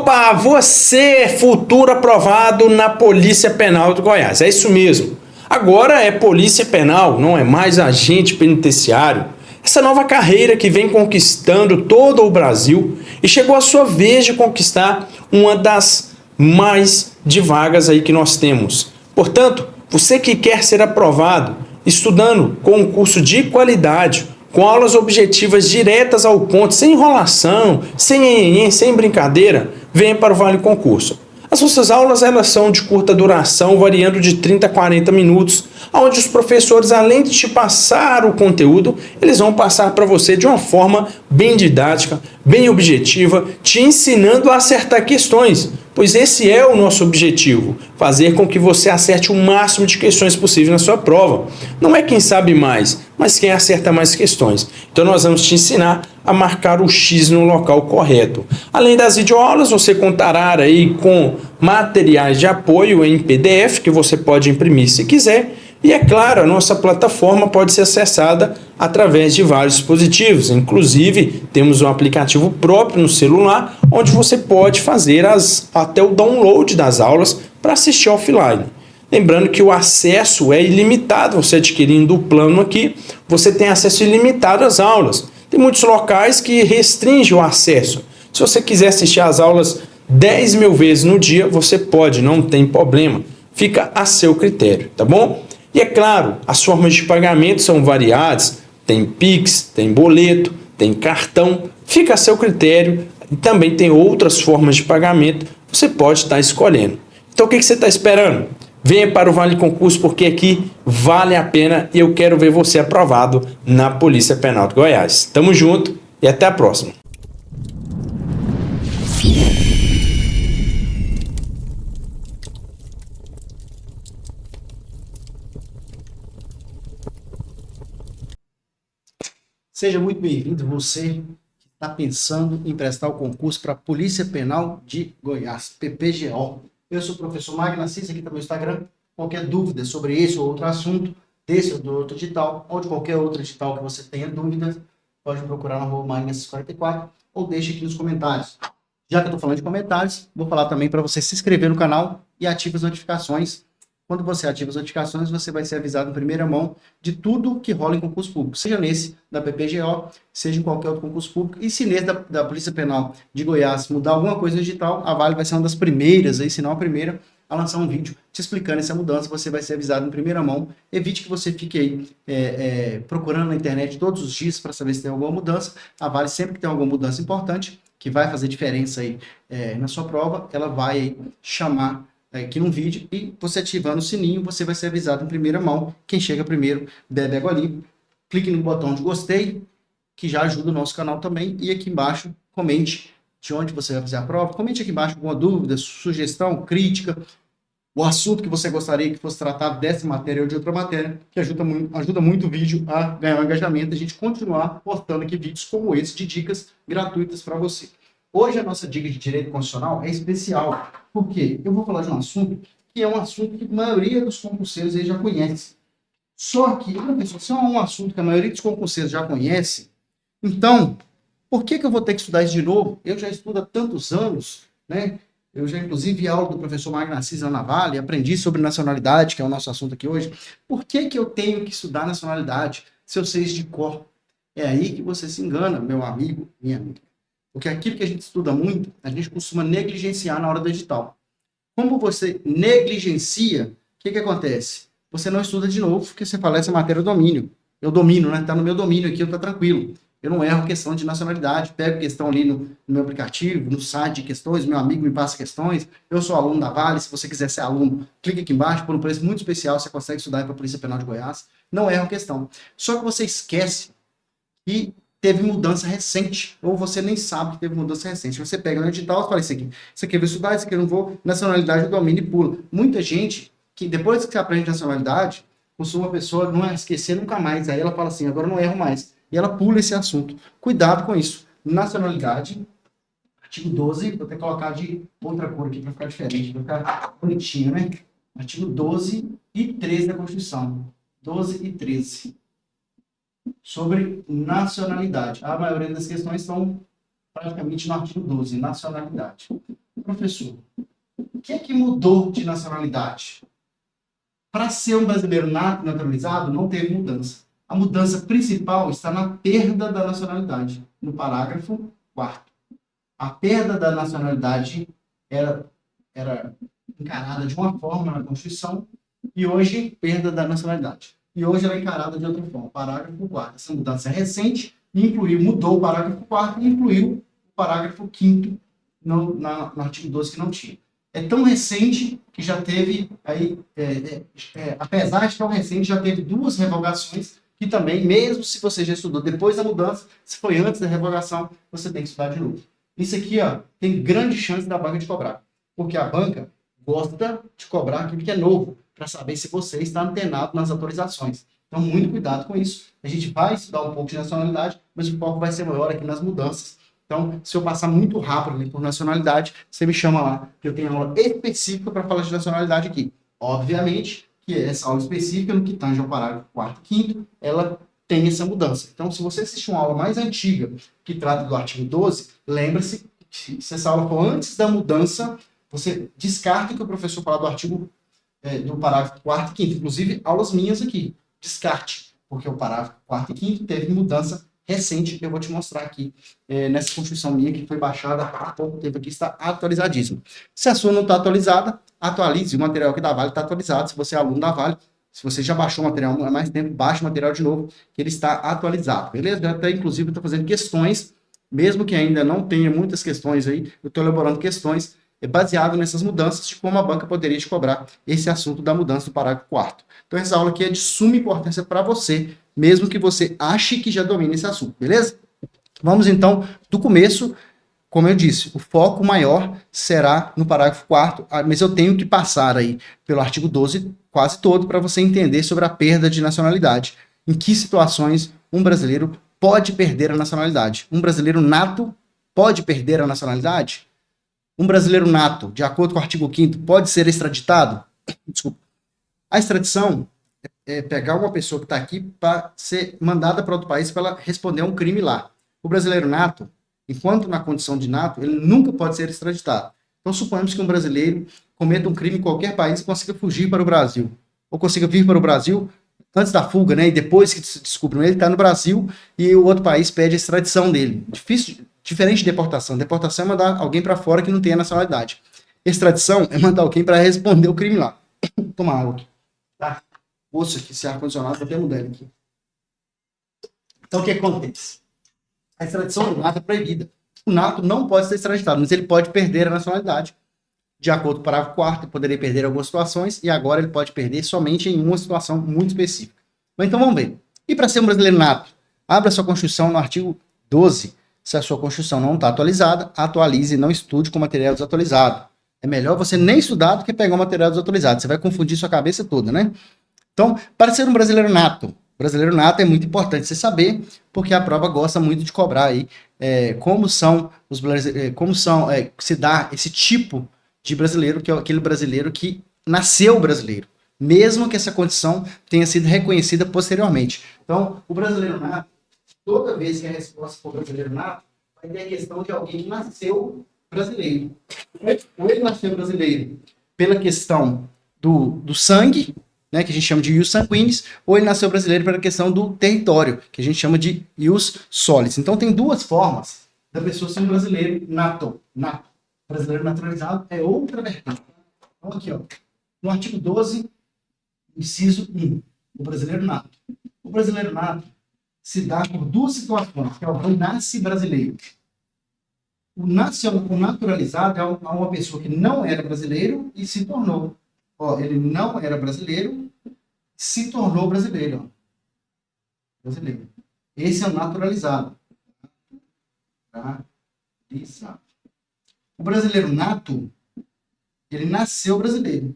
Opa, você futuro aprovado na Polícia Penal do Goiás. É isso mesmo. Agora é Polícia Penal, não é mais agente penitenciário. Essa nova carreira que vem conquistando todo o Brasil e chegou a sua vez de conquistar uma das mais de vagas aí que nós temos. Portanto, você que quer ser aprovado, estudando com um curso de qualidade, com aulas objetivas diretas ao ponto, sem enrolação, sem brincadeira, venha para o Vale Concurso. As nossas aulas elas são de curta duração, variando de 30 a 40 minutos, onde os professores, além de te passar o conteúdo, eles vão passar para você de uma forma bem didática, bem objetiva, te ensinando a acertar questões, pois esse é o nosso objetivo, fazer com que você acerte o máximo de questões possível na sua prova. Não é quem sabe mais, mas quem acerta mais questões. Então nós vamos te ensinar a marcar o X no local correto. Além das videoaulas, você contará aí com materiais de apoio em PDF que você pode imprimir se quiser. E é claro, a nossa plataforma pode ser acessada através de vários dispositivos. Inclusive, temos um aplicativo próprio no celular, onde você pode fazer até o download das aulas para assistir offline. Lembrando que o acesso é ilimitado, você adquirindo o plano aqui, você tem acesso ilimitado às aulas. Tem muitos locais que restringem o acesso. Se você quiser assistir às aulas 10 mil vezes no dia, você pode, não tem problema. Fica a seu critério, tá bom? E é claro, as formas de pagamento são variadas, tem Pix, tem boleto, tem cartão, fica a seu critério e também tem outras formas de pagamento, você pode estar escolhendo. Então o que você está esperando? Venha para o Vale Concurso porque aqui vale a pena e eu quero ver você aprovado na Polícia Penal de Goiás. Tamo junto e até a próxima. Seja muito bem-vindo, você que está pensando em prestar o concurso para a Polícia Penal de Goiás, PPGO. Eu sou o professor Magno Assis, aqui está meu Instagram. Qualquer dúvida sobre esse ou outro assunto, desse ou do outro edital, ou de qualquer outro edital que você tenha dúvidas, pode me procurar no @magnoassis44 ou deixe aqui nos comentários. Já que eu estou falando de comentários, vou falar também para você se inscrever no canal e ative as notificações. Quando você ativa as notificações, você vai ser avisado em primeira mão de tudo que rola em concurso público, seja nesse da PPGO, seja em qualquer outro concurso público. E se nesse da Polícia Penal de Goiás mudar alguma coisa no digital, a Vale vai ser uma das primeiras, aí, se não a primeira, a lançar um vídeo te explicando essa mudança. Você vai ser avisado em primeira mão. Evite que você fique aí procurando na internet todos os dias para saber se tem alguma mudança. A Vale, sempre que tem alguma mudança importante, que vai fazer diferença aí na sua prova, ela vai aí chamar aqui no vídeo, e você ativando o sininho, você vai ser avisado em primeira mão. Quem chega primeiro, bebe água limpa. Clique no botão de gostei, que já ajuda o nosso canal também. E aqui embaixo, comente de onde você vai fazer a prova. Comente aqui embaixo alguma dúvida, sugestão, crítica, o assunto que você gostaria que fosse tratado dessa matéria ou de outra matéria, que ajuda muito o vídeo a ganhar um engajamento, a gente continuar postando aqui vídeos como esse, de dicas gratuitas para você. Hoje a nossa dica de direito constitucional é especial, porque eu vou falar de um assunto que é um assunto que a maioria dos concurseiros aí já conhece. Só que, professor, se é um assunto que a maioria dos concurseiros já conhece, então, por que eu vou ter que estudar isso de novo? Eu já estudo há tantos anos, né? Eu já, inclusive, vi aula do professor Magno Assis lá na Vale, aprendi sobre nacionalidade, que é o nosso assunto aqui hoje. Por que eu tenho que estudar nacionalidade se eu sei isso de cor? É aí que você se engana, meu amigo, minha amiga. Porque aquilo que a gente estuda muito, a gente costuma negligenciar na hora do edital. Como você negligencia, o que acontece? Você não estuda de novo, porque você fala, essa matéria eu domino. Eu domino, né? Está no meu domínio aqui, eu estou tranquilo. Eu não erro questão de nacionalidade, pego questão ali no meu aplicativo, no site de questões, meu amigo me passa questões, eu sou aluno da Vale, se você quiser ser aluno, clique aqui embaixo, por um preço muito especial, você consegue estudar para a Polícia Penal de Goiás. Não erro questão. Só que você esquece que teve mudança recente, ou você nem sabe que teve mudança recente. Você pega no edital e fala isso aqui eu vou estudar, isso aqui eu não vou, nacionalidade eu domino e pula. Muita gente, que depois que você aprende nacionalidade, costuma a pessoa não esquecer nunca mais, aí ela fala assim, agora eu não erro mais, e ela pula esse assunto. Cuidado com isso. Nacionalidade, artigo 12, vou até colocar de outra cor aqui para ficar diferente, para ficar bonitinho, né? Artigo 12 e 13 da Constituição. 12 e 13. Sobre nacionalidade. A maioria das questões estão praticamente no artigo 12, nacionalidade. professor, o que é que mudou de nacionalidade? Para ser um brasileiro naturalizado, não teve mudança. A mudança principal está na perda da nacionalidade, no parágrafo 4º. A perda da nacionalidade era encarada de uma forma na Constituição e hoje, perda da nacionalidade. E hoje ela é encarada de outra forma, parágrafo 4º. Essa mudança é recente e mudou o parágrafo 4º e incluiu o parágrafo 5º no artigo 12 que não tinha. É tão recente que já teve, apesar de tão recente, já teve 2 revogações que também, mesmo se você já estudou depois da mudança, se foi antes da revogação, você tem que estudar de novo. Isso aqui, ó, tem grande chance da banca de cobrar, porque a banca gosta de cobrar aquilo que é novo, para saber se você está antenado nas atualizações. Então, muito cuidado com isso. A gente vai estudar um pouco de nacionalidade, mas o foco vai ser maior aqui nas mudanças. Então, se eu passar muito rápido ali por nacionalidade, você me chama lá, que eu tenho aula específica para falar de nacionalidade aqui. Obviamente que essa aula específica, no que tange ao parágrafo 4º e 5º, ela tem essa mudança. Então, se você assistir uma aula mais antiga, que trata do artigo 12, lembre-se que se essa aula for antes da mudança, você descarta que o professor fala do artigo, do parágrafo 4º e 5º. Inclusive, aulas minhas aqui. Descarte, porque o parágrafo 4º e 5º teve mudança recente, que eu vou te mostrar aqui nessa Constituição minha, que foi baixada há pouco tempo aqui, está atualizadíssima. Se a sua não está atualizada, atualize. O material aqui da Vale está atualizado. Se você é aluno da Vale, se você já baixou o material há mais tempo, baixe o material de novo, que ele está atualizado, beleza? Já até, inclusive, estou fazendo questões, mesmo que ainda não tenha muitas questões aí, eu estou elaborando questões baseado nessas mudanças de como a banca poderia te cobrar esse assunto da mudança do parágrafo 4º. Então, essa aula aqui é de suma importância para você, mesmo que você ache que já domina esse assunto, beleza? Vamos, então, do começo. Como eu disse, o foco maior será no parágrafo 4º, mas eu tenho que passar aí pelo artigo 12 quase todo para você entender sobre a perda de nacionalidade. Em que situações um brasileiro pode perder a nacionalidade? Um brasileiro nato pode perder a nacionalidade? Um brasileiro nato, de acordo com o artigo 5º, pode ser extraditado? Desculpa. A extradição é pegar uma pessoa que está aqui para ser mandada para outro país para ela responder a um crime lá. O brasileiro nato, enquanto na condição de nato, ele nunca pode ser extraditado. Então, suponhamos que um brasileiro cometa um crime em qualquer país e consiga fugir para o Brasil. Ou consiga vir para o Brasil antes da fuga, né? E depois que se descobriram ele, está no Brasil e o outro país pede a extradição dele. Diferente de deportação. Deportação é mandar alguém para fora que não tem a nacionalidade. Extradição é mandar alguém para responder o crime lá. Toma água aqui. Tá? Poxa, que esse ar-condicionado, vou até mudar ele aqui. Então, o que acontece? A extradição do nato é proibida. O nato não pode ser extraditado, mas ele pode perder a nacionalidade. De acordo com o parágrafo 4º, ele poderia perder em algumas situações, e agora ele pode perder somente em uma situação muito específica. Mas então vamos ver. E para ser um brasileiro nato? Abra sua Constituição no artigo 12. Se a sua Constituição não está atualizada, atualize e não estude com material desatualizado. É melhor você nem estudar do que pegar um material desatualizado. Você vai confundir sua cabeça toda, né? Então, para ser um brasileiro nato é muito importante você saber, porque a prova gosta muito de cobrar aí como se dá esse tipo de brasileiro, que é aquele brasileiro que nasceu brasileiro, mesmo que essa condição tenha sido reconhecida posteriormente. Então, o brasileiro nato, toda vez que a resposta for brasileiro nato, vai ter a questão de alguém que nasceu brasileiro. Ou ele nasceu brasileiro pela questão do sangue, né, que a gente chama de ius sanguinis, ou ele nasceu brasileiro pela questão do território, que a gente chama de ius solis. Então, tem 2 formas da pessoa ser um brasileiro nato. Brasileiro naturalizado é outra vertente. Então, aqui, ó, no artigo 12, inciso 1, o brasileiro nato. O brasileiro nato se dá por 2 situações, que é o nasce brasileiro. O naturalizado é uma pessoa que não era brasileiro e se tornou. Ó, ele não era brasileiro, se tornou brasileiro. Ó. Brasileiro. Esse é o naturalizado. Naturalizado. O brasileiro nato, ele nasceu brasileiro.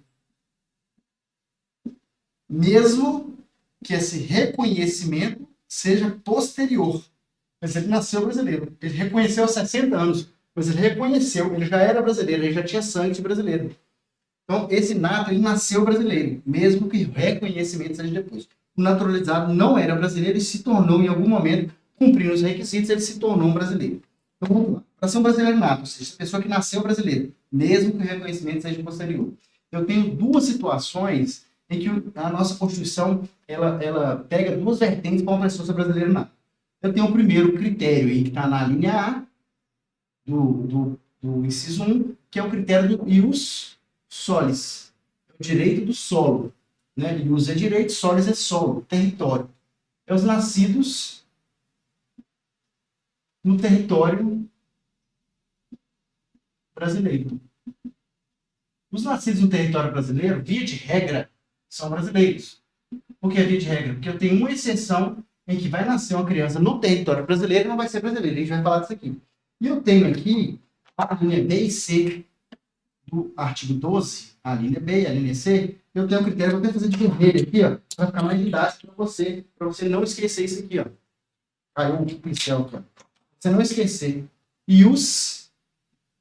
Mesmo que esse reconhecimento seja posterior. Mas ele nasceu brasileiro. Ele reconheceu aos 60 anos. Mas ele reconheceu, ele já era brasileiro, ele já tinha sangue de brasileiro. Então, esse nato, ele nasceu brasileiro, mesmo que o reconhecimento seja depois. O naturalizado não era brasileiro e se tornou, em algum momento, cumprindo os requisitos, ele se tornou um brasileiro. Então, vamos lá. para ser um brasileiro nato, ou seja, a pessoa que nasceu brasileira, mesmo que o reconhecimento seja posterior. Eu tenho duas situações em que a nossa Constituição ela pega duas vertentes para uma pessoa ser brasileiro nato. Eu tenho o primeiro critério aí, que está na linha A do inciso 1, que é o critério do ius solis, o direito do solo. Né? Ius é direito, solis é solo, território. É os nascidos no território brasileiro. Os nascidos no território brasileiro, via de regra, são brasileiros. Por que via de regra? Porque eu tenho uma exceção em que vai nascer uma criança no território brasileiro e não vai ser brasileiro. A gente vai falar disso aqui. E eu tenho aqui a linha B e C do artigo 12, a linha B e a linha C. Eu tenho um critério, vou até fazer de vermelho aqui, ó, para ficar mais didático para você não esquecer isso aqui, ó. Caiu um pincel aqui, ó. Você não esquecer. Ius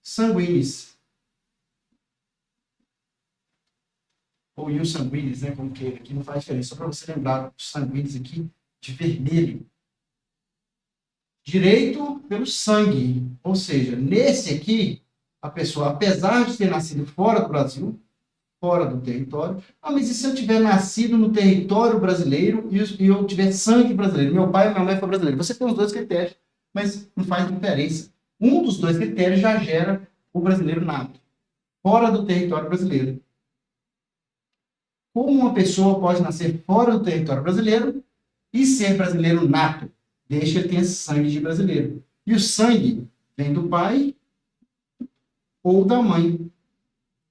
sanguinis. Ou ius sanguinis, né? Como que aqui não faz diferença. Só para você lembrar os sanguíneos aqui de vermelho. Direito pelo sangue. Ou seja, nesse aqui, a pessoa, apesar de ter nascido fora do Brasil, fora do território, mas e se eu tiver nascido no território brasileiro e eu tiver sangue brasileiro? Meu pai e minha mãe foram brasileiros. Você tem os dois critérios, mas não faz diferença. Um dos dois critérios já gera o brasileiro nato, fora do território brasileiro. Como uma pessoa pode nascer fora do território brasileiro e ser brasileiro nato? Desde que ele tenha sangue de brasileiro. E o sangue vem do pai ou da mãe.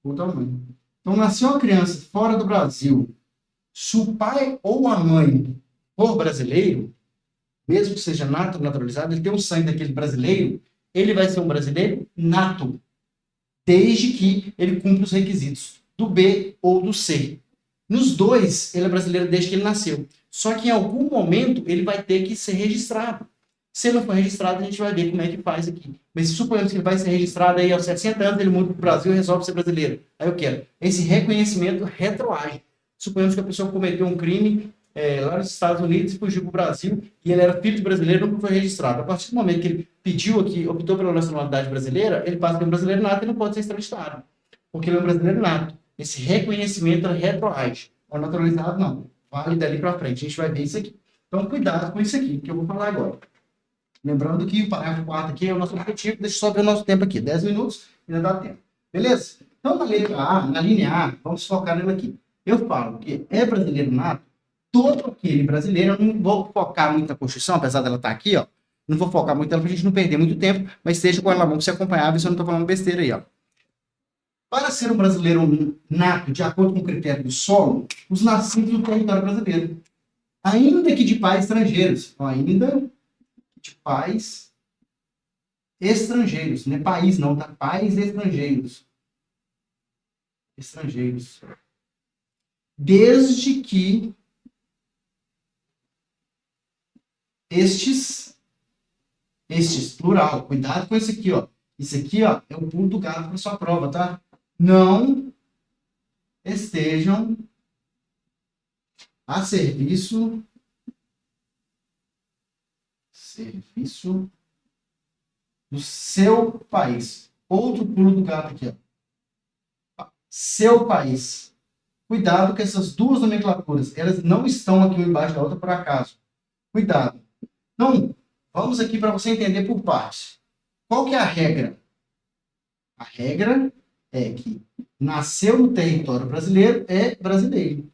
Ou da mãe. Então, nasceu uma criança fora do Brasil, se o pai ou a mãe for brasileiro, mesmo que seja nato, naturalizado, ele tem o sangue daquele brasileiro, ele vai ser um brasileiro nato, desde que ele cumpra os requisitos do B ou do C. Nos dois, ele é brasileiro desde que ele nasceu. Só que em algum momento ele vai ter que ser registrado. Se ele não for registrado, a gente vai ver como é que faz aqui. Mas suponhamos que ele vai ser registrado aí aos 60 anos, ele muda para o Brasil e resolve ser brasileiro. Aí eu quero. Esse reconhecimento retroage. Suponhamos que a pessoa cometeu um crime lá nos Estados Unidos, fugiu para o Brasil e ele era filho de brasileiro e não foi registrado. A partir do momento que ele pediu aqui, optou pela nacionalidade brasileira, ele passa a ser um brasileiro nato e não pode ser extraditado. Porque ele é um brasileiro nato. Esse reconhecimento retroage. O naturalizado não. Vale dali para frente. A gente vai ver isso aqui. Então, cuidado com isso aqui, que eu vou falar agora. Lembrando que o parágrafo 4 aqui é o nosso objetivo. Deixa eu só ver o nosso tempo aqui. 10 minutos, ainda dá tempo. Beleza? Então, na letra A, na linha A, vamos focar nele aqui. Eu falo que é brasileiro nato, todo aquele brasileiro, eu não vou focar muito na Constituição, apesar dela estar aqui, ó. Não vou focar muito nela para a gente não perder muito tempo, mas esteja com ela na mão para você acompanhar, ver se eu não estou falando besteira aí, ó. Para ser um brasileiro nato, de acordo com o critério do solo, os nascidos no território brasileiro, ainda que de pais estrangeiros, ainda de pais estrangeiros, não é país não, tá? Pais estrangeiros. Estrangeiros. Desde que estes, plural, cuidado com isso aqui, ó. Isso aqui, ó, é o pulo do gato para sua prova, tá? Não estejam a serviço do seu país. Outro pulo do gato aqui, ó. Seu país. Cuidado que essas duas nomenclaturas, elas não estão aqui embaixo da outra por acaso. Cuidado. Então, vamos aqui para você entender por partes. Qual que é a regra? A regra é que nasceu no território brasileiro é brasileiro.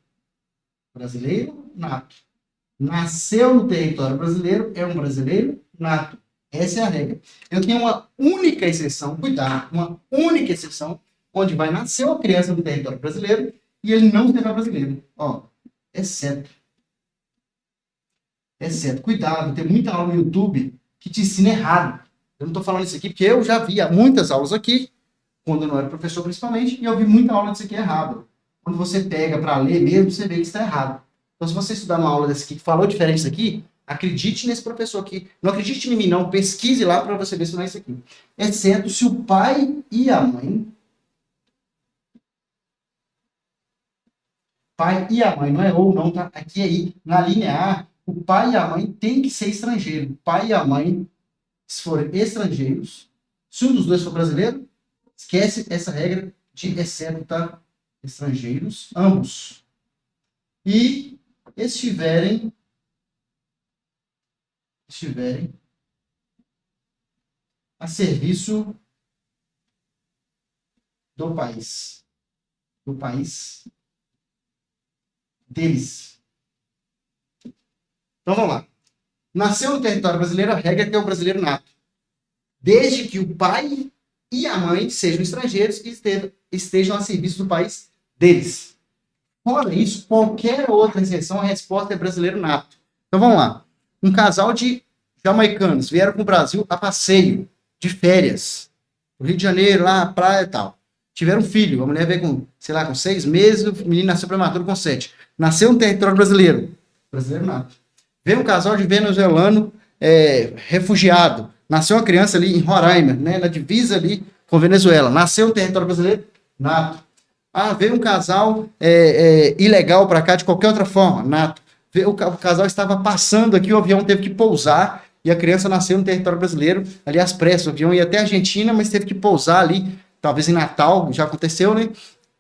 Brasileiro nato. Nasceu no território brasileiro é um brasileiro nato. Essa é a regra. Eu tenho uma única exceção, cuidado, uma única exceção, onde vai nascer uma criança no território brasileiro e ele não será brasileiro. Ó, exceto. Cuidado, tem muita aula no YouTube que te ensina errado. Eu não estou falando isso aqui porque eu já vi muitas aulas aqui, quando eu não era professor principalmente, e eu vi muita aula disso aqui errado. Quando você pega para ler mesmo, você vê que está errado. Então, se você estudar uma aula desse aqui que falou diferente disso aqui, acredite nesse professor aqui. Não acredite em mim, não. Pesquise lá para você ver se não é isso aqui. Exceto se o pai e a mãe... Pai e a mãe, não é ou não, tá? Aqui aí, na linha A, o pai e a mãe têm que ser estrangeiros. O pai e a mãe, se forem estrangeiros, Se um dos dois for brasileiro, esquece essa regra de exceto tá? Estrangeiros, ambos. E estiverem a serviço do país deles. Então vamos lá. Nasceu no território brasileiro, a regra é que é o brasileiro nato. Desde que o pai e a mãe sejam estrangeiros e estejam a serviço do país deles. Fora isso, qualquer outra exceção, a resposta é brasileiro nato. Então vamos lá. Um casal de jamaicanos vieram para o Brasil a passeio, de férias. No Rio de Janeiro, lá, praia e tal. Tiveram um filho. A mulher veio com, sei lá, com 6 meses, o menino nasceu prematuro com 7. Nasceu no território brasileiro. Brasileiro nato. Veio um casal de venezuelano refugiado. Nasceu uma criança ali em Roraima, né, na divisa ali com Venezuela. Nasceu no território brasileiro nato. Veio um casal ilegal para cá de qualquer outra forma, nato. O casal estava passando aqui, o avião teve que pousar e a criança nasceu no território brasileiro, ali às pressas. O avião ia até a Argentina, mas teve que pousar ali, talvez em Natal, já aconteceu, né?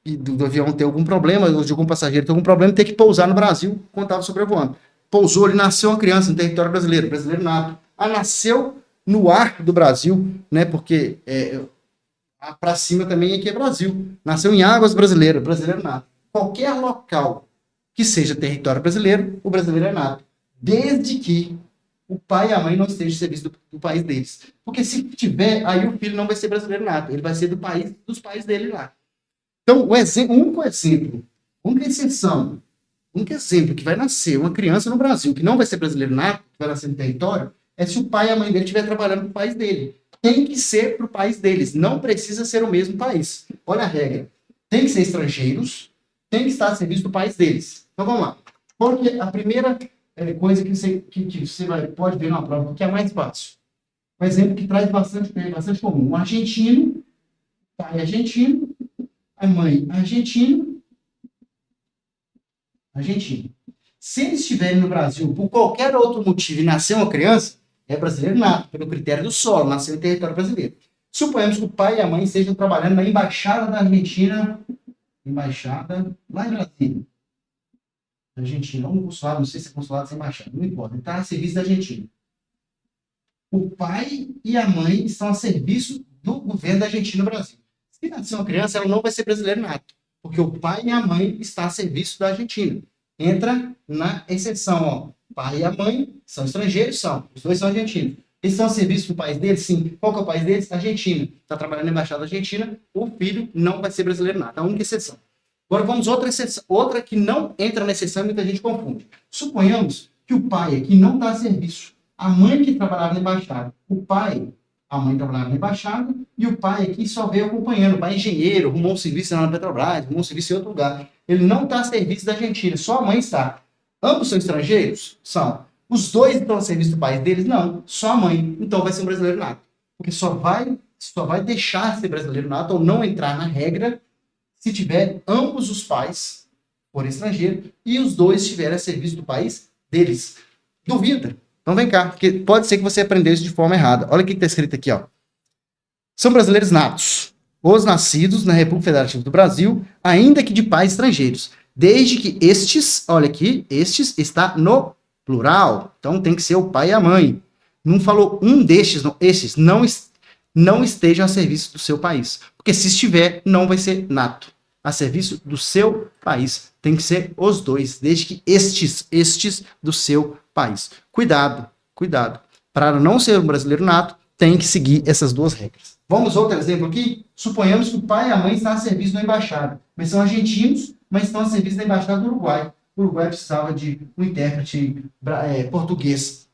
E do avião ter algum problema, ou de algum passageiro ter algum problema, ter que pousar no Brasil quando estava sobrevoando. Pousou, ele nasceu uma criança no território brasileiro, brasileiro nato. Nasceu no ar do Brasil, né? Porque para cima também aqui é Brasil. Nasceu em águas brasileiras, brasileiro nato. Qualquer local que seja território brasileiro, o brasileiro é nato. Desde que o pai e a mãe não estejam em serviço do país deles. Porque se tiver, aí o filho não vai ser brasileiro nato. Ele vai ser dos pais dele lá. Então, o único exemplo, única exceção, o único exemplo que vai nascer uma criança no Brasil que não vai ser brasileiro nato, que vai nascer no território, é se o pai e a mãe dele estiver trabalhando para o país dele. Tem que ser para o país deles. Não precisa ser o mesmo país. Olha a regra. Tem que ser estrangeiros, tem que estar a serviço do país deles. Então vamos lá. Porque a primeira coisa que você pode ver numa prova, que é mais fácil. Um exemplo que traz bastante comum. Um argentino, pai argentino, a mãe argentina. Se eles estiverem no Brasil por qualquer outro motivo e nascer uma criança, é brasileiro nato, pelo critério do solo, nasceu em território brasileiro. Suponhamos que o pai e a mãe estejam trabalhando na embaixada da Argentina, lá em Brasília. Argentina, um consulado, não sei se é consulado ou se é embaixada, não importa, ele está a serviço da Argentina. O pai e a mãe estão a serviço do governo da Argentina no Brasil. Se nascer uma criança, ela não vai ser brasileiro nato, porque o pai e a mãe estão a serviço da Argentina. Entra na exceção, ó. O pai e a mãe são estrangeiros, os dois são argentinos. Eles estão a serviço do país deles? Sim. Qual que é o país deles? Argentina. Está trabalhando na embaixada da Argentina, o filho não vai ser brasileiro nato, é a única exceção. Agora vamos outra que não entra na exceção e muita gente confunde. Suponhamos que o pai aqui não está a serviço. A mãe que trabalhava na embaixada. A mãe trabalhava na embaixada e o pai aqui só veio acompanhando. O pai é engenheiro, arrumou um serviço na Petrobras, arrumou um serviço em outro lugar. Ele não está a serviço da Argentina, só a mãe está. Ambos são estrangeiros? São. Os dois estão a serviço do país deles? Não, só a mãe. Então vai ser um brasileiro nato. Porque só vai deixar ser brasileiro nato ou não entrar na regra se tiver ambos os pais por estrangeiro e os dois estiverem a serviço do país deles. Duvida? Então vem cá, porque pode ser que você aprendeu isso de forma errada. Olha o que está escrito aqui, ó. São brasileiros natos, os nascidos na República Federativa do Brasil, ainda que de pais estrangeiros, desde que estes, olha aqui, estes está no plural. Então tem que ser o pai e a mãe. Não falou um destes, não, estes não estejam a serviço do seu país. Porque se estiver, não vai ser nato. A serviço do seu país. Tem que ser os dois, desde que estes do seu país. Cuidado. Para não ser um brasileiro nato, tem que seguir essas duas regras. Vamos outro exemplo aqui? Suponhamos que o pai e a mãe estão a serviço da embaixada. Mas são argentinos, mas estão a serviço da embaixada do Uruguai. O Uruguai precisava de um intérprete português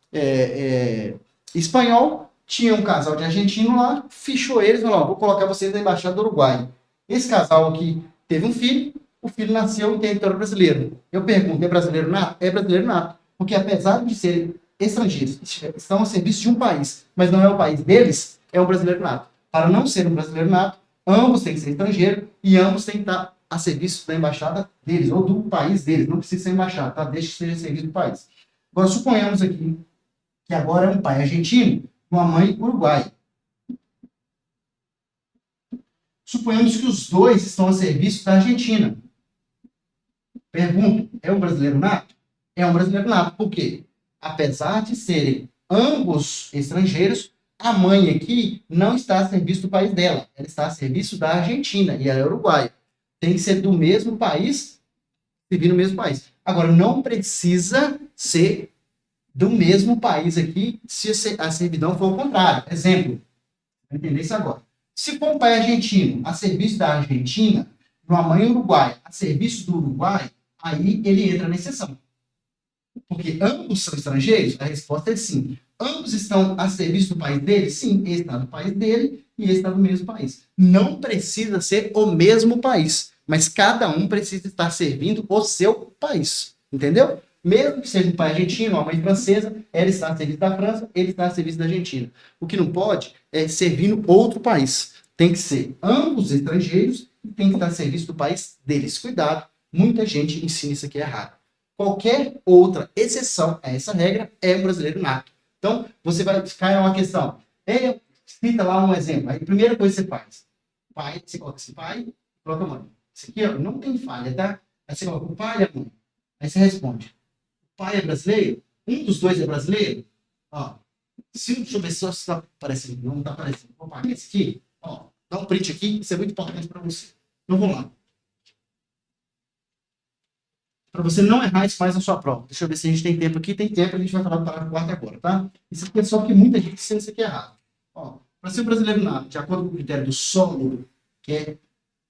espanhol. Tinha um casal de argentino lá, fichou eles e falou, vou colocar vocês na embaixada do Uruguai. Esse casal aqui teve um filho, o filho nasceu em território brasileiro. Eu pergunto, é brasileiro nato? É brasileiro nato. Porque apesar de serem estrangeiros, estão a serviço de um país, mas não é o país deles, é um brasileiro nato. Para não ser um brasileiro nato, ambos têm que ser estrangeiros e ambos têm que estar a serviço da embaixada deles, ou do país deles. Não precisa ser embaixada, tá? Deixa que seja serviço do país. Agora, suponhamos aqui que agora é um pai argentino, uma mãe uruguaia. Suponhamos que os dois estão a serviço da Argentina. Pergunto, é um brasileiro nato? É um brasileiro nato. Por quê? Apesar de serem ambos estrangeiros, a mãe aqui não está a serviço do país dela. Ela está a serviço da Argentina e ela é uruguaia. Tem que ser do mesmo país, servir no mesmo país. Agora, não precisa ser do mesmo país aqui se a servidão for o contrário. Exemplo, vou entender isso agora. Se for um pai argentino a serviço da Argentina, uma mãe uruguaia a serviço do Uruguai, aí ele entra na exceção. Porque ambos são estrangeiros? A resposta é sim. Ambos estão a serviço do país dele? Sim, esse está no país dele e esse está no mesmo país. Não precisa ser o mesmo país, mas cada um precisa estar servindo o seu país. Entendeu? Mesmo que seja um pai argentino, uma mãe francesa, ela está a serviço da França, ele está a serviço da Argentina. O que não pode é servir no outro país. Tem que ser ambos estrangeiros e tem que estar a serviço do país deles. Cuidado, muita gente ensina isso aqui errado. Qualquer outra exceção a essa regra é um brasileiro nato. Então, você vai ficar em uma questão. Cita lá um exemplo. Aí, a primeira coisa que você faz. Pai, você coloca esse pai, coloca a mãe. Isso aqui ó, não tem falha, tá? Aí você coloca o pai e a mãe. Aí você responde. O pai é brasileiro? Um dos dois é brasileiro? Ó, deixa eu ver se está aparecendo. Não está aparecendo. Vou apagar esse aqui. Ó, dá um print aqui. Isso é muito importante para você. Então, vamos lá. Para você não errar isso mais na sua prova. Deixa eu ver se a gente tem tempo aqui. Tem tempo, a gente vai falar do parágrafo 4 agora, tá? Isso aqui é só porque muita gente ensina isso aqui errado. Ó, para ser um brasileiro nato, de acordo com o critério do solo, que é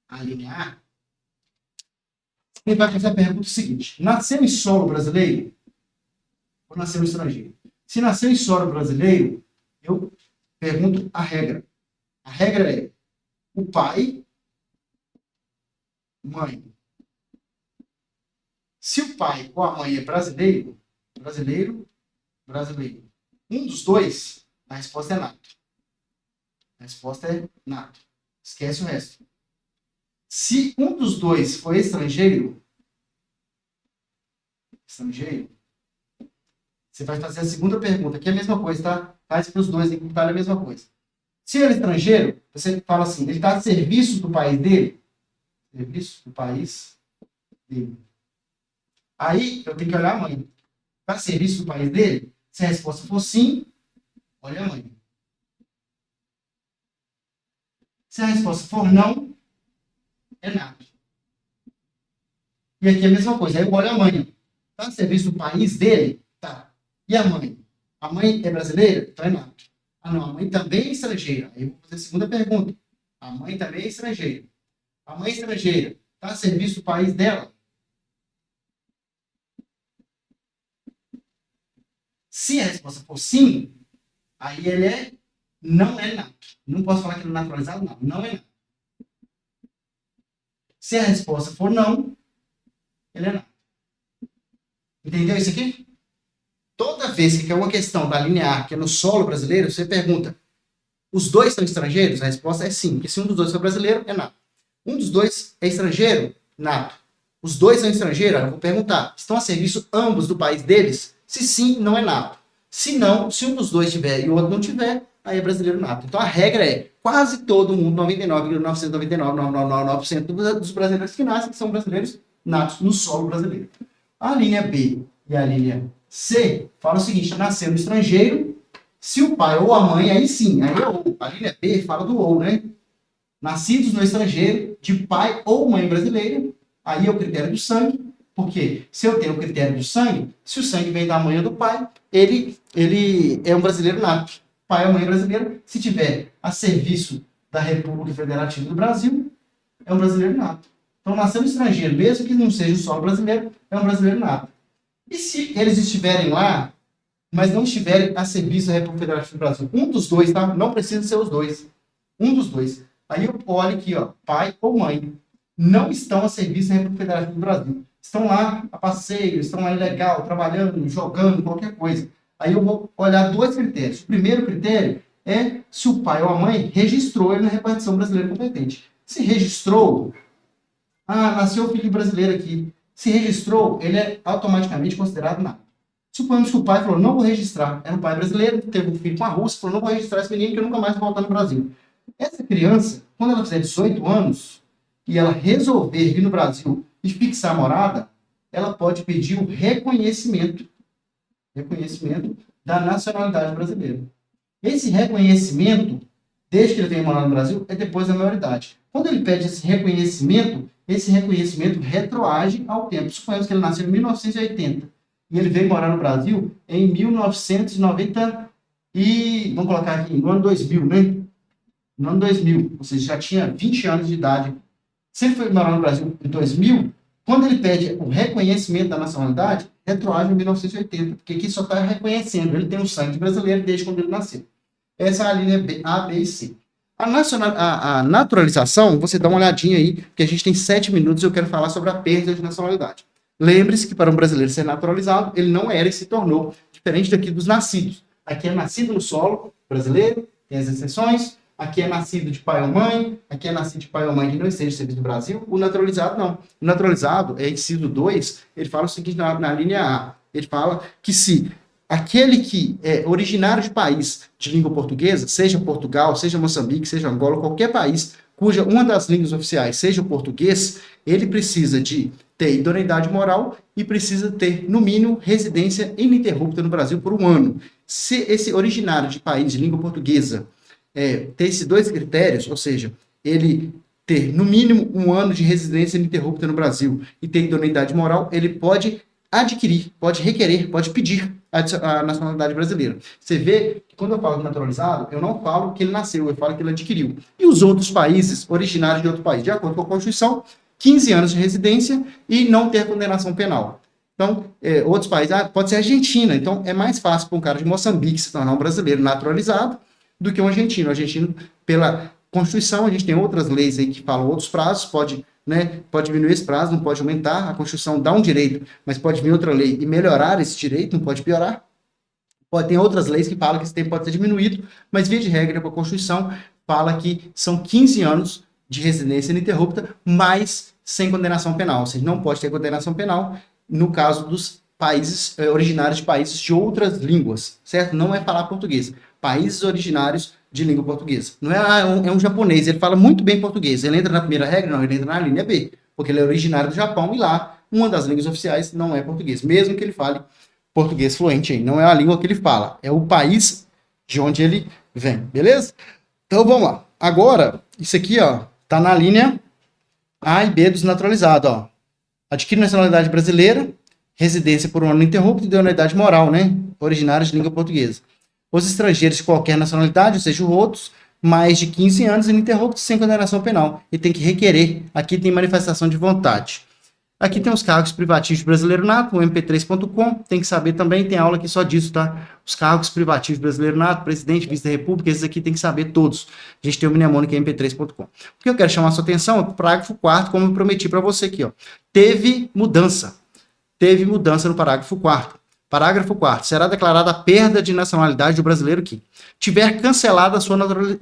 a linha A, ele vai fazer a pergunta seguinte. Nasceu em solo brasileiro ou nasceu em estrangeiro? Se nasceu em solo brasileiro, eu pergunto a regra. A regra é o pai, mãe. Se o pai ou a mãe é brasileiro, um dos dois, a resposta é nato. A resposta é nato. Esquece o resto. Se um dos dois for estrangeiro, você vai fazer a segunda pergunta, que é a mesma coisa, tá? Faz para os dois, que tá a mesma coisa. Se ele é estrangeiro, você fala assim, ele está a serviço do país dele? Serviço do país dele. Aí, eu tenho que olhar a mãe. Está a serviço do país dele? Se a resposta for sim, olha a mãe. Se a resposta for não, é nato. E aqui é a mesma coisa. Aí eu olho a mãe. Está a serviço do país dele? Tá. E a mãe? A mãe é brasileira? Então é nato. Ah, não. A mãe também é estrangeira. Aí eu vou fazer a segunda pergunta. A mãe também é estrangeira. A mãe é estrangeira. Está a serviço do país dela? Se a resposta for sim, aí ele não é nato. Não posso falar que ele é naturalizado, não. Não é nato. Se a resposta for não, ele é nato. Entendeu isso aqui? Toda vez que é uma questão da linear, que é no solo brasileiro, você pergunta, os dois são estrangeiros? A resposta é sim, porque se um dos dois for brasileiro, é nato. Um dos dois é estrangeiro? Nato. Os dois são estrangeiros? Eu vou perguntar, estão a serviço ambos do país deles? Se sim, não é nato. Se não, se um dos dois tiver e o outro não tiver, aí é brasileiro nato. Então a regra é, quase todo mundo, 99,999,999% dos brasileiros que nascem são brasileiros natos no solo brasileiro. A linha B e a linha C fala o seguinte, nasceu no estrangeiro, se o pai ou a mãe, aí sim, aí é ou. A linha B fala do ou, né? Nascidos no estrangeiro, de pai ou mãe brasileira, aí é o critério do sangue, porque se eu tenho o critério do sangue, se o sangue vem da mãe ou do pai, ele é um brasileiro nato. Pai ou mãe brasileiro, se tiver a serviço da República Federativa do Brasil, é um brasileiro nato. Então, nasceu no estrangeiro, mesmo que não seja o solo brasileiro, é um brasileiro nato. E se eles estiverem lá, mas não estiverem a serviço da República Federativa do Brasil? Um dos dois, tá? Não precisa ser os dois. Um dos dois. Aí eu olho aqui, ó, pai ou mãe. Não estão a serviço da República Federativa do Brasil. Estão lá a passeio, estão lá ilegal, trabalhando, jogando, qualquer coisa. Aí eu vou olhar dois critérios. O primeiro critério é se o pai ou a mãe registrou ele na repartição brasileira competente. Se registrou, nasceu o filho brasileiro aqui. Se registrou, ele é automaticamente considerado nato. Suponhamos que o pai falou, não vou registrar. Era um pai brasileiro, teve um filho com a Rússia, falou, não vou registrar esse menino que eu nunca mais vou voltar no Brasil. Essa criança, quando ela fizer 18 anos e ela resolver vir no Brasil e fixar a morada, ela pode pedir o reconhecimento da nacionalidade brasileira. Esse reconhecimento, desde que ele venha morar no Brasil, é depois da maioridade. Quando ele pede esse reconhecimento retroage ao tempo. Suponhamos que ele nasceu em 1980 e ele veio morar no Brasil em 1990 e, vamos colocar aqui, no ano 2000, né? No ano 2000, ou seja, já tinha 20 anos de idade. Se ele foi morar no Brasil em 2000, quando ele pede o reconhecimento da nacionalidade, retroage em 1980, porque aqui só está reconhecendo, ele tem um sangue brasileiro desde quando ele nasceu. Essa é a linha A, B e C. A naturalização, você dá uma olhadinha aí, porque a gente tem 7 minutos e eu quero falar sobre a perda de nacionalidade. Lembre-se que para um brasileiro ser naturalizado, ele não era e se tornou, diferente daqui dos nascidos. Aqui é nascido no solo brasileiro, tem as exceções, aqui é nascido de pai ou mãe, aqui é nascido de pai ou mãe que não esteja serviço do Brasil. O naturalizado não. O naturalizado, inciso 2, ele fala o seguinte na linha A. Ele fala que se aquele que é originário de país de língua portuguesa, seja Portugal, seja Moçambique, seja Angola, qualquer país, cuja uma das línguas oficiais seja o português, ele precisa de ter idoneidade moral e precisa ter, no mínimo, residência ininterrupta no Brasil por 1 ano. Se esse originário de país de língua portuguesa ter esses 2 critérios, ou seja, ele ter, no mínimo, 1 ano de residência ininterrupta no Brasil e ter idoneidade moral, ele pode adquirir, pode requerer, pode pedir a nacionalidade brasileira. Você vê que quando eu falo de naturalizado, eu não falo que ele nasceu, eu falo que ele adquiriu. E os outros países, originários de outro país, de acordo com a Constituição, 15 anos de residência e não ter condenação penal. Então, outros países, pode ser Argentina, então é mais fácil para um cara de Moçambique se tornar um brasileiro naturalizado do que um argentino. O argentino, pela Constituição, a gente tem outras leis aí que falam outros prazos, pode diminuir esse prazo, não pode aumentar, a Constituição dá um direito, mas pode vir outra lei e melhorar esse direito, não pode piorar. Tem outras leis que falam que esse tempo pode ser diminuído, mas via de regra, a Constituição fala que são 15 anos de residência ininterrupta, mas sem condenação penal. Ou seja, não pode ter condenação penal no caso dos países originários de países de outras línguas, certo? Não é falar português. Países originários de língua portuguesa. Não é um japonês, ele fala muito bem português. Ele entra na primeira regra? Não, ele entra na linha B, porque ele é originário do Japão e lá, uma das línguas oficiais não é português, mesmo que ele fale português fluente aí. Não é a língua que ele fala, é o país de onde ele vem, beleza? Então vamos lá. Agora, isso aqui, ó, tá na linha A e B dos naturalizados, ó. Adquire nacionalidade brasileira, residência por 1 ano ininterrupto e idoneidade moral, né? Originários de língua portuguesa. Os estrangeiros de qualquer nacionalidade, ou seja, os outros, mais de 15 anos ininterruptos sem condenação penal. E tem que requerer. Aqui tem manifestação de vontade. Aqui tem os cargos privativos brasileiro nato, o mp3.com. Tem que saber também, tem aula aqui só disso, tá? Os cargos privativos brasileiro nato, presidente, vice da república, esses aqui tem que saber todos. A gente tem o mnemônico mp3.com. O que eu quero chamar a sua atenção é o parágrafo 4º, como eu prometi para você aqui, ó. Teve mudança no parágrafo 4º. Parágrafo 4º. Será declarada a perda de nacionalidade do brasileiro que tiver cancelada a sua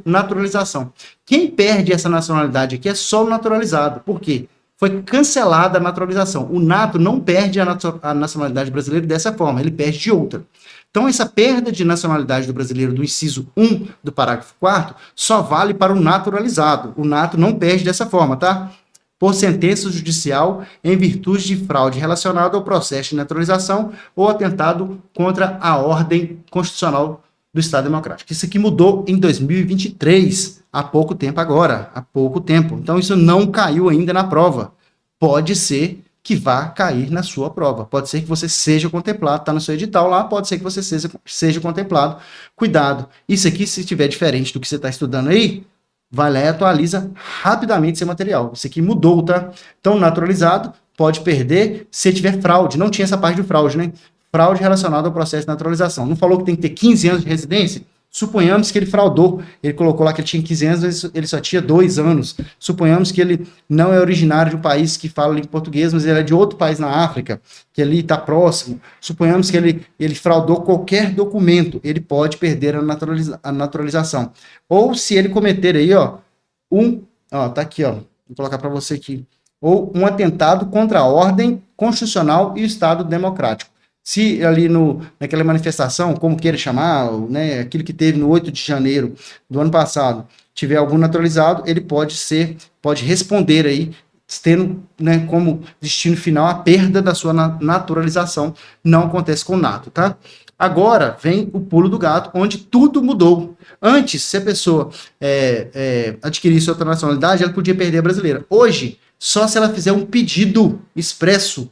naturalização. Quem perde essa nacionalidade aqui é só o naturalizado. Por quê? Foi cancelada a naturalização. O nato não perde a nacionalidade brasileira dessa forma, ele perde de outra. Então, essa perda de nacionalidade do brasileiro do inciso 1 do parágrafo 4º só vale para o naturalizado. O nato não perde dessa forma, tá? Por sentença judicial em virtude de fraude relacionada ao processo de naturalização ou atentado contra a ordem constitucional do Estado Democrático. Isso aqui mudou em 2023, há pouco tempo agora, há pouco tempo. Então isso não caiu ainda na prova. Pode ser que vá cair na sua prova. Pode ser que você seja contemplado, está no seu edital lá, pode ser que você seja contemplado. Cuidado. Isso aqui, se estiver diferente do que você está estudando aí, vai lá e atualiza rapidamente seu material. Isso aqui mudou, tá? Então, naturalizado pode perder se tiver fraude. Não tinha essa parte de fraude, né? Fraude relacionada ao processo de naturalização. Não falou que tem que ter 15 anos de residência? Suponhamos que ele fraudou. Ele colocou lá que ele tinha 15 anos, ele só tinha 2 anos. Suponhamos que ele não é originário de um país que fala língua portuguesa, mas ele é de outro país na África, que ali está próximo. Suponhamos que ele fraudou qualquer documento. Ele pode perder a naturalização. Ou se ele cometer aí, ó, tá aqui, ó, vou colocar para você aqui, ou um atentado contra a ordem constitucional e o Estado democrático. Se ali naquela manifestação, como queira chamar, né, aquilo que teve no 8 de janeiro do ano passado, tiver algum naturalizado, ele pode responder aí, tendo, né, como destino final a perda da sua naturalização. Não acontece com o nato, tá? Agora vem o pulo do gato, onde tudo mudou. Antes, se a pessoa adquirisse outra nacionalidade, ela podia perder a brasileira. Hoje, só se ela fizer um pedido expresso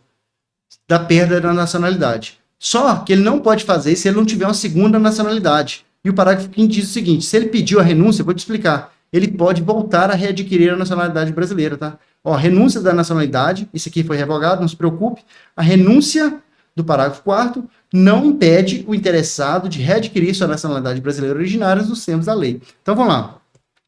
da perda da nacionalidade. Só que ele não pode fazer se ele não tiver uma segunda nacionalidade. E o parágrafo 5 diz o seguinte: se ele pediu a renúncia, vou te explicar, ele pode voltar a readquirir a nacionalidade brasileira, tá? Ó, renúncia da nacionalidade, isso aqui foi revogado, não se preocupe. A renúncia do parágrafo 4º não impede o interessado de readquirir sua nacionalidade brasileira originária nos termos da lei. Então vamos lá.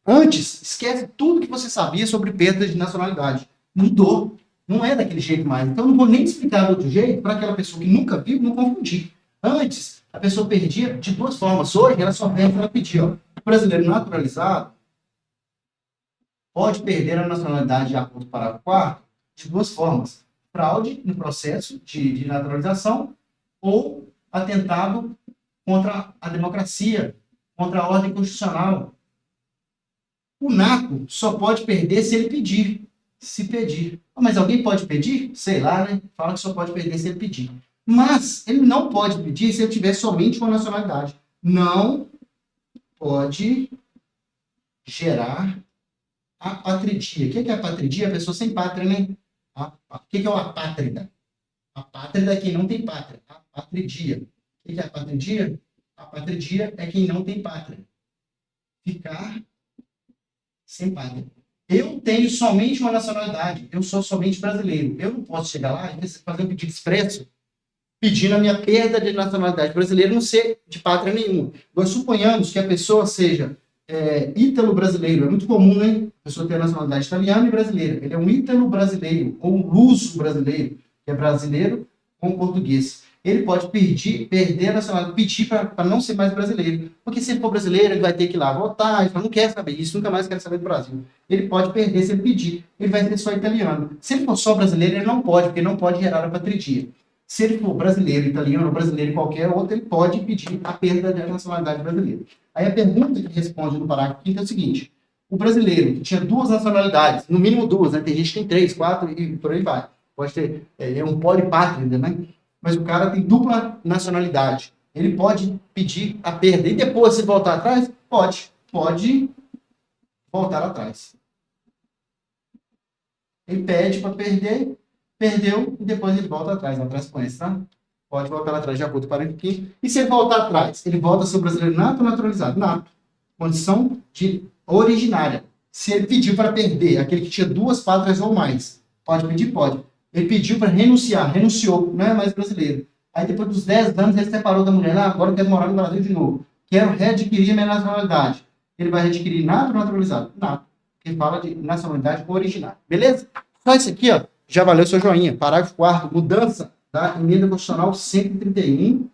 Antes, esquece tudo que você sabia sobre perda de nacionalidade. Mudou. Não é daquele jeito mais. Então, não vou nem explicar de outro jeito para aquela pessoa que nunca viu não confundir. Antes, a pessoa perdia de duas formas. Hoje, ela só perde para pedir. Ó. O brasileiro naturalizado pode perder a nacionalidade de acordo com o parágrafo 4º de duas formas. Fraude no processo de naturalização ou atentado contra a democracia, contra a ordem constitucional. O nato só pode perder se ele pedir. Se pedir. Mas alguém pode pedir? Sei lá, né? Fala que só pode perder se ele pedir. Mas ele não pode pedir se ele tiver somente uma nacionalidade. Não pode gerar apatridia. O que é apatridia? A pessoa sem pátria, né? O que é o apátrida? Apátrida é quem não tem pátria. Apatridia. O que é apatridia? Apatridia é quem não tem pátria. Ficar sem pátria. Eu tenho somente uma nacionalidade. Eu sou somente brasileiro. Eu não posso chegar lá e fazer um pedido expresso pedindo a minha perda de nacionalidade brasileira, não ser de pátria nenhuma. Nós suponhamos que a pessoa seja ítalo-brasileiro. É muito comum, né? A pessoa ter a nacionalidade italiana e brasileira. Ele é um ítalo-brasileiro ou um luso-brasileiro, que é brasileiro com português. Ele pode perder a nacionalidade, pedir para não ser mais brasileiro. Porque se ele for brasileiro, ele vai ter que ir lá votar. Ele fala, não quer saber isso, nunca mais quer saber do Brasil. Ele pode perder se ele pedir. Ele vai ser só italiano. Se ele for só brasileiro, ele não pode, porque não pode gerar apatridia. Se ele for brasileiro, italiano ou brasileiro qualquer outro, ele pode pedir a perda da nacionalidade brasileira. Aí a pergunta que responde no parágrafo 5º é o seguinte: o brasileiro que tinha duas nacionalidades, no mínimo duas, né? Tem gente que tem 3, 4 e por aí vai. Pode ter, é um polipátrida, né? Mas o cara tem dupla nacionalidade. Ele pode pedir a perda. E depois, se voltar atrás, pode voltar atrás. Ele pede para perder, perdeu, e depois ele volta atrás. Atrás com esse, tá? Pode voltar atrás de acordo com o parágrafo 5º. E se ele voltar atrás, ele volta a ser brasileiro nato ou naturalizado? Nato. Condição de originária. Se ele pediu para perder, aquele que tinha duas pátrias ou mais, pode pedir? Pode. Ele pediu para renunciar, renunciou, não é mais brasileiro. Aí depois dos 10 anos ele separou da mulher, agora eu quero morar no Brasil de novo. Quero readquirir a minha nacionalidade. Ele vai readquirir nato ou naturalizado? Nato. Porque fala de nacionalidade originária. Beleza? Só isso aqui, ó, já valeu seu joinha. Parágrafo 4º, mudança da emenda constitucional 131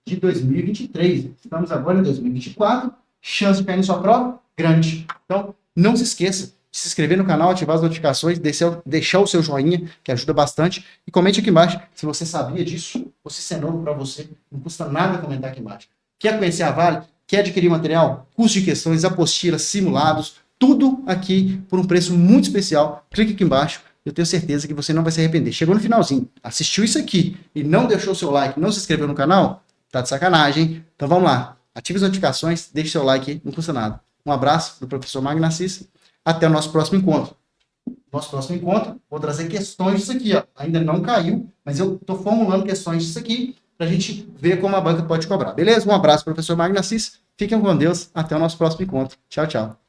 de 2023. Estamos agora em 2024. Chance de cair na sua prova? Grande. Então, não se esqueça de se inscrever no canal, ativar as notificações, deixar o seu joinha, que ajuda bastante. E comente aqui embaixo se você sabia disso, ou se isso é novo para você. Não custa nada comentar aqui embaixo. Quer conhecer a Vale? Quer adquirir material? Curso de questões, apostilas, simulados, tudo aqui por um preço muito especial. Clique aqui embaixo. Eu tenho certeza que você não vai se arrepender. Chegou no finalzinho, assistiu isso aqui e não deixou o seu like, não se inscreveu no canal? Tá de sacanagem, hein? Então vamos lá. Ative as notificações, deixe seu like aí, não custa nada. Um abraço do professor Magno Assis. Até o nosso próximo encontro. Nosso próximo encontro, vou trazer questões disso aqui, ó. Ainda não caiu, mas eu estou formulando questões disso aqui para a gente ver como a banca pode cobrar. Beleza? Um abraço, professor Magno Assis. Fiquem com Deus. Até o nosso próximo encontro. Tchau, tchau.